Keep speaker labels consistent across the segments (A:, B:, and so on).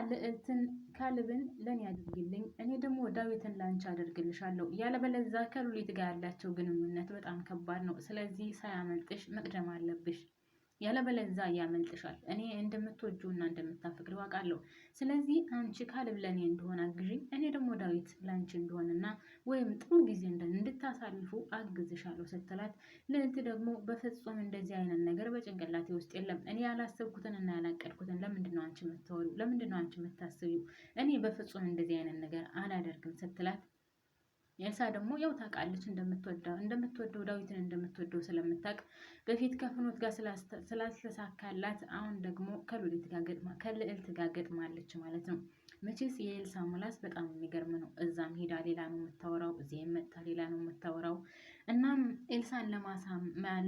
A: ልዕልትን ካልብን ለኔ አድርግልኝ፣ እኔ ደግሞ ዳዊትን ላንቺ አደርግልሻለሁ። ያለበለዚያ ከሉሊት ጋር ያላቸው ግንኙነት በጣም ከባድ ነው። ስለዚህ ሳያመልጥሽ መቅደም አለብሽ። ያለበለዚያ ያመልጥሻል። እኔ እንደምትወጂውና እንደምታፈቅሪው አውቃለሁ። ስለዚህ አንቺ ካልብ ለኔ እንደሆነ አግዢኝ፣ እኔ ደግሞ ዳዊት ላንቺ እንደሆነና ወይም ጥሩ ጊዜ እንድታሳልፉ አግዝሻለሁ ስትላት፣ ልዕልት ደግሞ በፍጹም እንደዚህ አይነት ነገር በጭንቅላቴ ውስጥ የለም። እኔ ያላሰብኩትንና ያላቀድኩትን ለምንድን ነው አንቺ የምታወሪው? ለምንድን ነው አንቺ የምታስቢው? እኔ በፍጹም እንደዚህ አይነት ነገር አላደርግም ስትላት፣ ኤልሳ ደግሞ ያው ታውቃለች እንደምትወደው ዳዊትን እንደምትወደው ስለምታውቅ በፊት ከፍኖት ጋር ስላልተሳካላት አሁን ደግሞ ከልዕልት ጋር ገጥማለች ማለት ነው። መቼስ የኤልሳ ምላስ በጣም የሚገርም ነው። እዛም ሄዳ ሌላ ነው የምታወራው፣ እዚህም መጣ ሌላ ነው የምታወራው። እናም ኤልሳን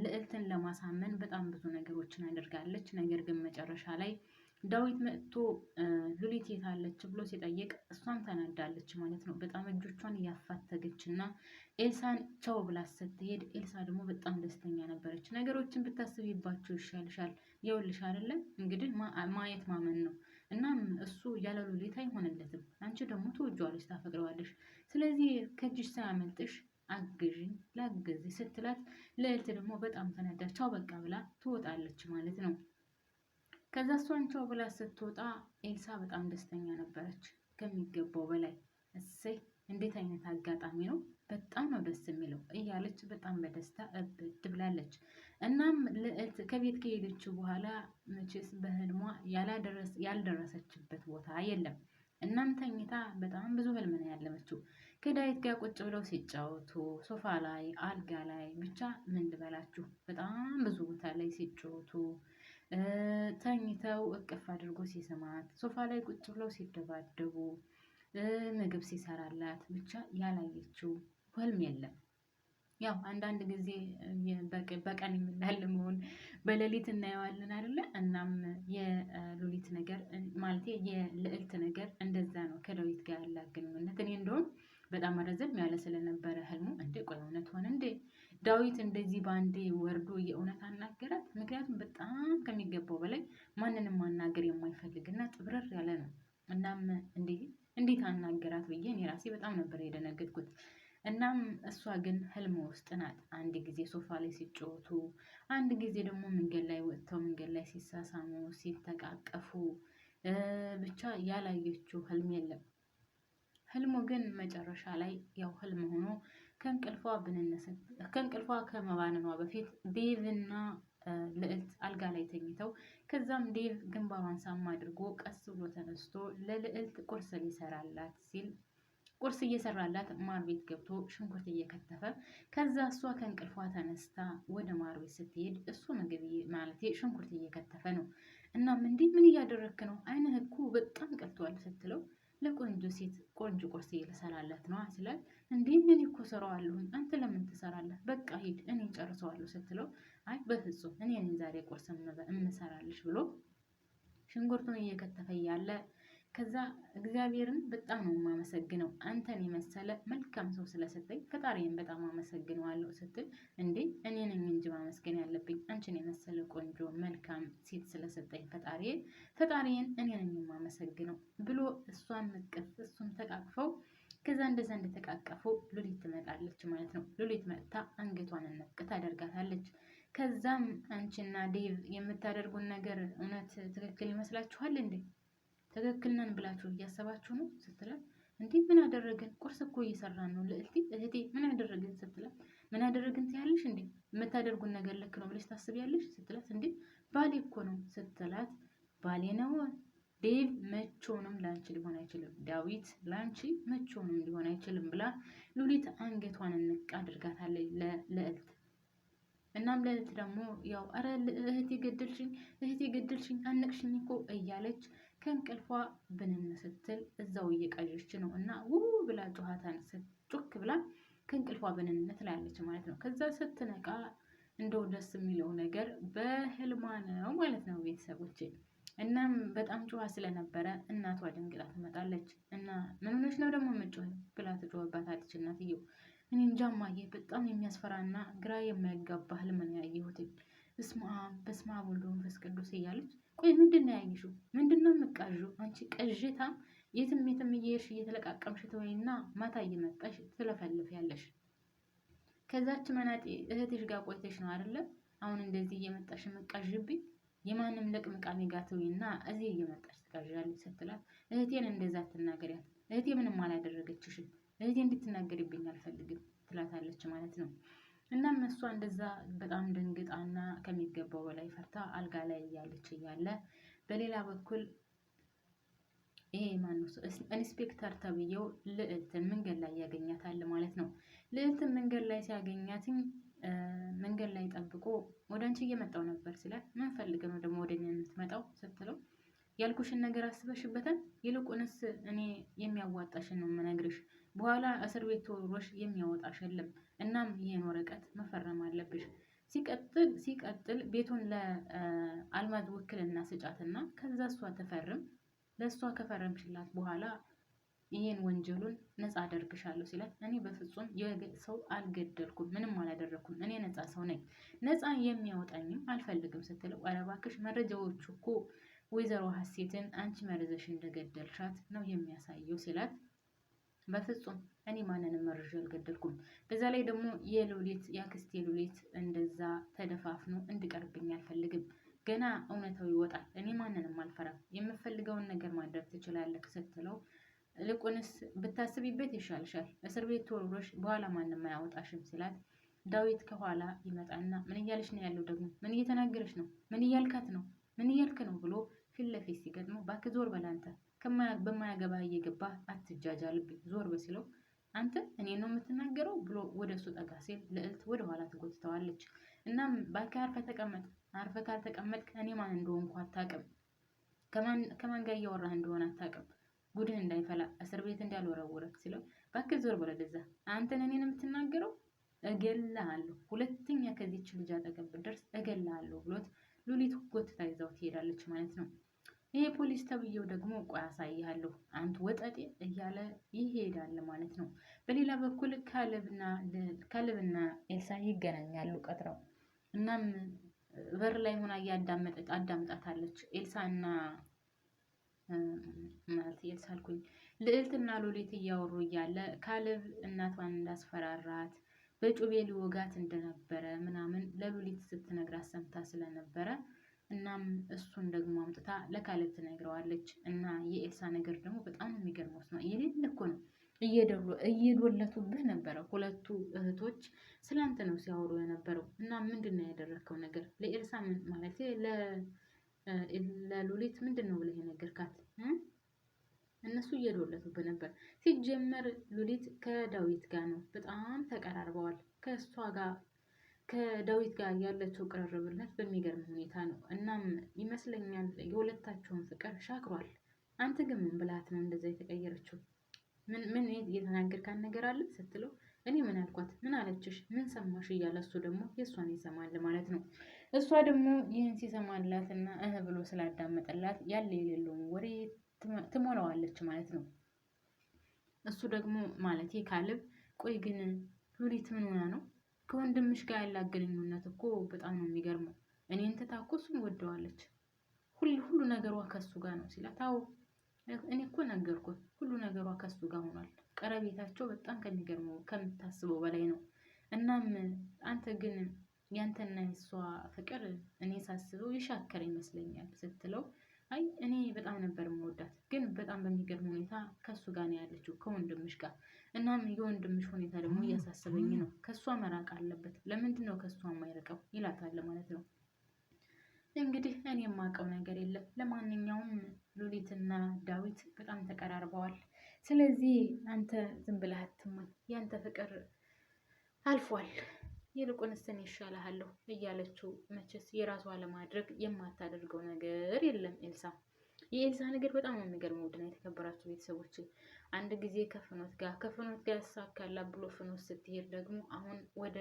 A: ልዕልትን ለማሳመን በጣም ብዙ ነገሮችን አድርጋለች። ነገር ግን መጨረሻ ላይ ዳዊት መጥቶ ሉሊት የት አለች ብሎ ሲጠይቅ እሷም ተናዳለች ማለት ነው። በጣም እጆቿን እያፋተገች እና ኤልሳን ቻው ብላ ስትሄድ ኤልሳ ደግሞ በጣም ደስተኛ ነበረች። ነገሮችን ብታስቢባቸው ይሻልሻል። ይኸውልሽ አይደለም እንግዲህ ማየት ማመን ነው። እናም እሱ ያለ ሉሊት አይሆንለትም። አንቺ ደግሞ ትወጂዋለሽ፣ ታፈቅረዋለሽ። ስለዚህ ከእጅሽ ሳያመልጥሽ አግዥኝ ላግዝ ስትላት፣ ልዕልት ደግሞ በጣም ተናዳ ቻው በቃ ብላ ትወጣለች ማለት ነው። ከዛ እሷን ቻው ብላ ስትወጣ ኤልሳ በጣም ደስተኛ ነበረች ከሚገባው በላይ። እሰይ እንዴት አይነት አጋጣሚ ነው! በጣም ነው ደስ የሚለው እያለች በጣም በደስታ እብድ ብላለች። እናም ልዕልት ከቤት ከሄደችው በኋላ መቼስ በህልሟ ያልደረሰችበት ቦታ የለም። እናም ተኝታ በጣም ብዙ ህልም ነው ያለመችው። ከዳዊት ጋር ቁጭ ብለው ሲጫወቱ ሶፋ ላይ፣ አልጋ ላይ፣ ብቻ ምን ልበላችሁ በጣም ብዙ ቦታ ላይ ሲጫወቱ፣ ተኝተው እቅፍ አድርጎ ሲስማት፣ ሶፋ ላይ ቁጭ ብለው ሲደባደቡ፣ ምግብ ሲሰራላት፣ ብቻ ያላየችው ህልም የለም። ያው አንዳንድ ጊዜ በቀን የምናልመውን በሌሊት እናየዋለን አይደለ? እናም የሉሊት ነገር ማለት የልዕልት ነገር እንደዛ ነው ከዳዊት ጋር ያላት ግንኙነት። እኔ እንደውም በጣም ረዘም ያለ ስለነበረ ህልሙ እንዴ ቆይ እውነት ሆነ እንዴ ዳዊት እንደዚህ በአንዴ ወርዶ የእውነት አናገራት? ምክንያቱም በጣም ከሚገባው በላይ ማንንም ማናገር የማይፈልግና ጥብረር ያለ ነው። እናም እንዴት አናገራት ብዬ እኔ ራሴ በጣም ነበር የደነገጥኩት። እናም እሷ ግን ህልም ውስጥ ናት። አንድ ጊዜ ሶፋ ላይ ሲጫወቱ፣ አንድ ጊዜ ደግሞ መንገድ ላይ ወጥተው መንገድ ላይ ሲሳሳሙ፣ ሲተቃቀፉ፣ ብቻ ያላየችው ህልም የለም። ህልሙ ግን መጨረሻ ላይ ያው ህልም ሆኖ ከእንቅልፏ ከመባነኗ በፊት ዴቭና ልዕልት አልጋ ላይ ተኝተው፣ ከዛም ዴቭ ግንባሯን ሳም አድርጎ ቀስ ብሎ ተነስቶ ለልዕልት ቁርስ ሊሰራላት ሲል ቁርስ እየሰራላት ማር ቤት ገብቶ ሽንኩርት እየከተፈ፣ ከዛ እሷ ከእንቅልፏ ተነስታ ወደ ማር ቤት ስትሄድ እሱ ምግብ ማለት ሽንኩርት እየከተፈ ነው። እናም እንዲህ ምን እያደረክ ነው? አይንህ እኮ በጣም ቀልቷል ስትለው፣ ለቆንጆ ሴት ቆንጆ ቁርስ እየሰራላት ነው ስላል፣ እንዲህ ምን እኮ ሰራዋለሁኝ አንተ ለምን ትሰራለህ? በቃ ሂድ እኔ ጨርሰዋለሁ ስትለው፣ አይ በፍጹም እኔ ዛሬ ቁርስ የምሰራልሽ ብሎ ሽንኩርቱን እየከተፈ እያለ ከዛ እግዚአብሔርን በጣም ነው የማመሰግነው አንተን የመሰለ መልካም ሰው ስለሰጠኝ ፈጣሪን በጣም አመሰግነዋለሁ ስትል፣ እንዴ እኔ ነኝ እንጂ ማመስገን ያለብኝ አንቺን የመሰለ ቆንጆ መልካም ሴት ስለሰጠኝ ፈጣሪን እኔ ነኝ የማመሰግነው ብሎ እሷን መቀፍ እሱን ተቃቅፈው፣ ከዛ እንደዛ እንደተቃቀፉ ሉሊት ትመጣለች ማለት ነው። ሉሊት መጥታ አንገቷን ነቅ ታደርጋታለች። ከዛም አንቺና ዴቭ የምታደርጉን ነገር እውነት ትክክል ይመስላችኋል እንዴ? ትክክል ነን ብላችሁ እያሰባችሁ ነው ስትላት፣ እንዲህ ምን አደረግን? ቁርስ እኮ እየሰራን ነው ልዕልቴ እህቴ ምን አደረግን ስትላት፣ ምን አደረግን ትያለሽ እንዴ? የምታደርጉን ነገር ልክ ነው ብለሽ ታስቢያለሽ ስትላት፣ እንዴ ባሌ እኮ ነው ስትላት፣ ባሌ ነው ዴቭ መቼውንም ላንቺ ሊሆን አይችልም፣ ዳዊት ላንቺ መቼውንም ሊሆን አይችልም ብላ ሉሊት አንገቷን እንቅ አድርጋታለች ለልዕልት። እናም ልዕልት ደግሞ ያው አረ እህቴ ገደልሽኝ አነቅሽኝ እኮ እያለች ከእንቅልፏ ብንን ስትል እዛው እየቃዠች ነው እና ብላ ጮክ ብላ ከእንቅልፏ ብንን ትላለች ማለት ነው። ከዛ ስትነቃ እንደው ደስ የሚለው ነገር በህልሟ ነው ማለት ነው ቤተሰቦቼ። እናም በጣም ጮሃ ስለነበረ እናቷ ደንግጣ ትመጣለች እና ምን ሆነሽ ነው ደግሞ የምትጮህ ብላ ትጮህባታለች እናትየው። እኔ እንጃ እማዬ በጣም የሚያስፈራና ግራ የማያጋባ ህልም ነው ያየሁት። በስመ አብ ወወልድ ወመንፈስ ቅዱስ እያለች ቆይ ምንድን ነው ያየሽው? ምንድን ነው የምትቃዥው? አንቺ ቅዥታም የትም የትም እየሄድሽ እየተለቃቀምሽ ትወይና ማታ እየመጣሽ ትለፈልፊያለሽ። ከዛች መናጤ እህትሽ ጋር ቆይተሽ ነው አይደለም አሁን እንደዚህ እየመጣሽ የምትቃዥብኝ? የማንም ለቅምቃሚ ጋር ትወይና እዚህ እየመጣሽ ትቃዣለሽ ስትላት፣ እህቴን እንደዛ አትናገሪያት፣ እህቴ ምንም አላደረገችሽም፣ እህቴ እንድትናገሪብኝ አልፈልግም ትላታለች ማለት ነው። እናም እሷ እንደዛ በጣም ደንግጣና ከሚገባው በላይ ፈርታ አልጋ ላይ እያለች እያለ በሌላ በኩል ይሄ ማነው ኢንስፔክተር ተብዬው ልዕልትን መንገድ ላይ ያገኛታል ማለት ነው። ልዕልትን መንገድ ላይ ሲያገኛትኝ መንገድ ላይ ጠብቆ ወደ አንቺ እየመጣው ነበር ሲላት፣ ምን ፈልገህ ነው ደግሞ ወደ እኔ የምትመጣው ስትለው፣ ያልኩሽን ነገር አስበሽበታል? ይልቁንስ እኔ የሚያዋጣሽን ነው የምነግርሽ። በኋላ እስር ቤት ተወርሮሽ የሚያወጣሽ የለም። እናም ይሄን ወረቀት መፈረም አለብሽ። ሲቀጥል ቤቱን ለአልማዝ ውክልና ስጫትና ከዛ እሷ ተፈርም። ለእሷ ከፈረምሽላት በኋላ ይህን ወንጀሉን ነፃ አደርግሻለሁ ሲላት፣ እኔ በፍጹም ሰው አልገደልኩም፣ ምንም አላደረግኩም፣ እኔ ነፃ ሰው ነኝ፣ ነፃ የሚያወጣኝም አልፈልግም ስትለው፣ ኧረ እባክሽ መረጃዎቹ እኮ ወይዘሮ ሀሴትን አንቺ መርዘሽ እንደገደልሻት ነው የሚያሳየው ሲላት፣ በፍጹም እኔ ማንንም መርዤ አልገደልኩም። በዛ ላይ ደግሞ የሉሊት የአክስቴ ሉሊት እንደዛ ተደፋፍኖ እንዲቀርብኝ አልፈልግም። ገና እውነታው ይወጣል። እኔ ማንንም አልፈራም። የምፈልገውን ነገር ማድረግ ትችላለህ ስትለው፣ ልቁንስ ብታስቢበት ይሻልሻል። እስር ቤት ተወርሮሽ በኋላ ማንም አያወጣሽም ሲላት፣ ዳዊት ከኋላ ይመጣና ምን እያለሽ ነው ያለው? ደግሞ ምን እየተናገረች ነው? ምን እያልካት ነው? ምን እያልክ ነው ብሎ ፊት ለፊት ሲገጥመው፣ እባክህ ዞር በል አንተ፣ በማያገባ እየገባ አትጃጃልብኝ፣ ዞር በሲለው፣ አንተ እኔ ነው የምትናገረው ብሎ ወደ እሱ ጠጋ ሲል ልዕልት ወደ ኋላ ትጎትተዋለች። እናም እባክህ አርፈህ ተቀመጥ፣ አርፈህ ካልተቀመጥክ እኔ ማን እንደሆንኩ አታውቅም፣ ከማን ጋር እያወራህ እንደሆነ አታውቅም፣ ጉድህ እንዳይፈላ እስር ቤት እንዳልወረውረህ ሲለው፣ እባክህ ዞር በል ወደዛ፣ አንተን እኔን የምትናገረው እገልሃለሁ፣ ሁለተኛ ከዚች ልጅ አጠገብ ብትደርስ እገልሃለሁ ብሎት ሉሊት ጎትታ ይዛው ትሄዳለች ማለት ነው። ይሄ ፖሊስ ተብዬው ደግሞ ቆይ አሳይሃለሁ አንተ ወጠጤ እያለ ይሄዳል ማለት ነው። በሌላ በኩል ካሌብና ኤልሳ ይገናኛሉ ቀጥረው። እናም በር ላይ ሆና አዳምጣታለች። ኤልሳና ማለት ኤልሳ አልኩኝ፣ ልዕልትና ሉሊት እያወሩ እያለ ካሌብ እናቷን እንዳስፈራራት በጩቤ ሊወጋት እንደነበረ ምናምን ለሉሊት ስትነግራት ሰምታ ስለነበረ እናም እሱን ደግሞ አምጥታ ለካሌብ ትነግረዋለች። እና የኤልሳ ነገር ደግሞ በጣም የሚገርመው ነው። የሌለ እኮ ነው እየዶለቱብህ ነበረ። ሁለቱ እህቶች ስላንተ ነው ሲያወሩ የነበረው። እና ምንድን ነው ያደረግከው ነገር ለኤልሳ ማለት ለሉሊት ምንድን ነው ብለህ የነገርካት? እነሱ እየዶለቱብህ ነበር። ሲጀመር ሉሊት ከዳዊት ጋር ነው በጣም ተቀራርበዋል። ከእሷ ጋር ከዳዊት ጋር ያለችው ቅርርብነት በሚገርም ሁኔታ ነው። እናም ይመስለኛል የሁለታቸውን ፍቅር ሻክሯል። አንተ ግን ምን ብላት ነው እንደዛ የተቀየረችው? ምን የተናገርካት ነገር አለ ስትለው፣ እኔ ምን አልኳት? ምን አለችሽ? ምን ሰማሽ? እያለ እሱ ደግሞ የእሷን ይሰማል ማለት ነው። እሷ ደግሞ ይህን ሲሰማላት እና ብሎ ስላዳመጠላት ያለ የሌለውን ወሬ ትሞላዋለች ማለት ነው። እሱ ደግሞ ማለት ካሌብ፣ ቆይ ግን ሉሊት ምን ሆና ነው? ከወንድምሽ ጋር ያላት ግንኙነት እኮ በጣም ነው የሚገርመው። እኔን ትታ እኮ እሱን ወደዋለች። ሁሉ ነገሯ ከሱ ጋር ነው ሲላት፣ አዎ እኔ እኮ ነገርኩት፣ ሁሉ ነገሯ ከሱ ጋር ሆኗል። ቀረቤታቸው በጣም ከሚገርመው ከምታስበው በላይ ነው። እናም አንተ ግን ያንተና የሷ ፍቅር እኔ ሳስበው ይሻከር ይመስለኛል ስትለው፣ አይ እኔ በጣም ነበር የምወዳት፣ ግን በጣም በሚገርም ሁኔታ ከሱ ጋር ነው ያለችው ከወንድምሽ ጋር። እናም የወንድምሽ ሁኔታ ደግሞ እያሳሰበኝ ነው። ከሷ መራቅ አለበት። ለምንድን ነው ከሷ የማይርቀው? ይላታል ማለት ነው። እንግዲህ እኔ የማውቀው ነገር የለም። ለማንኛውም ሉሊትና ዳዊት በጣም ተቀራርበዋል። ስለዚህ አንተ ዝም ብለህ አትሞኝ፣ ያንተ ፍቅር አልፏል፣ ይልቁንስ እኔ እሻልሃለሁ እያለችው መቼስ የራሷ ለማድረግ የማታደርገው ነገር የለም ኤልሳ። የኤልሳ ነገር በጣም ነው የሚገርመው። ውድና የተከበራችሁ ቤተሰቦች አንድ ጊዜ ከፍኖት ጋር ያሳካላት ብሎ ፍኖት ስትሄድ ደግሞ አሁን ወደ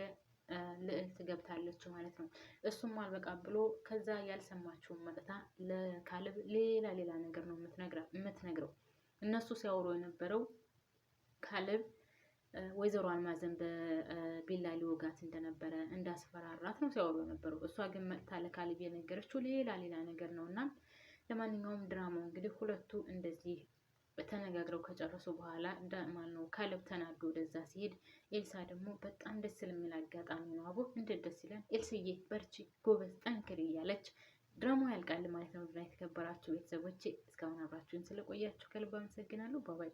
A: ልዕልት ገብታለች ማለት ነው። እሱም አልበቃ ብሎ ከዛ ያልሰማችውን መጥታ ለካሌብ ሌላ ነገር ነው የምትነግረው። እነሱ ሲያወሩ የነበረው ካሌብ ወይዘሮ አልማዝን በቢላ ሊወጋት እንደነበረ እንዳስፈራራት ነው ሲያወሩ የነበረው። እሷ ግን መጥታ ለካሌብ የነገረችው ሌላ ነገር ነው። እና ለማንኛውም ድራማው እንግዲህ ሁለቱ እንደዚህ ተነጋግረው ከጨረሱ በኋላ ነው ካሌብ ተናዶ ወደዛ ሲሄድ፣ ኤልሳ ደግሞ በጣም ደስ የሚል አጋጣሚ ነው። አቦ እንዴት ደስ ይላል! ኤልስዬ በርቺ፣ ጎበዝ፣ ጠንክሪ እያለች ድራማው ያልቃል ማለት ነው። የተከበራችሁ ቤተሰቦቼ እስካሁን አብራችሁን ስለቆያችሁ ከልብ አመሰግናለሁ። ባባይ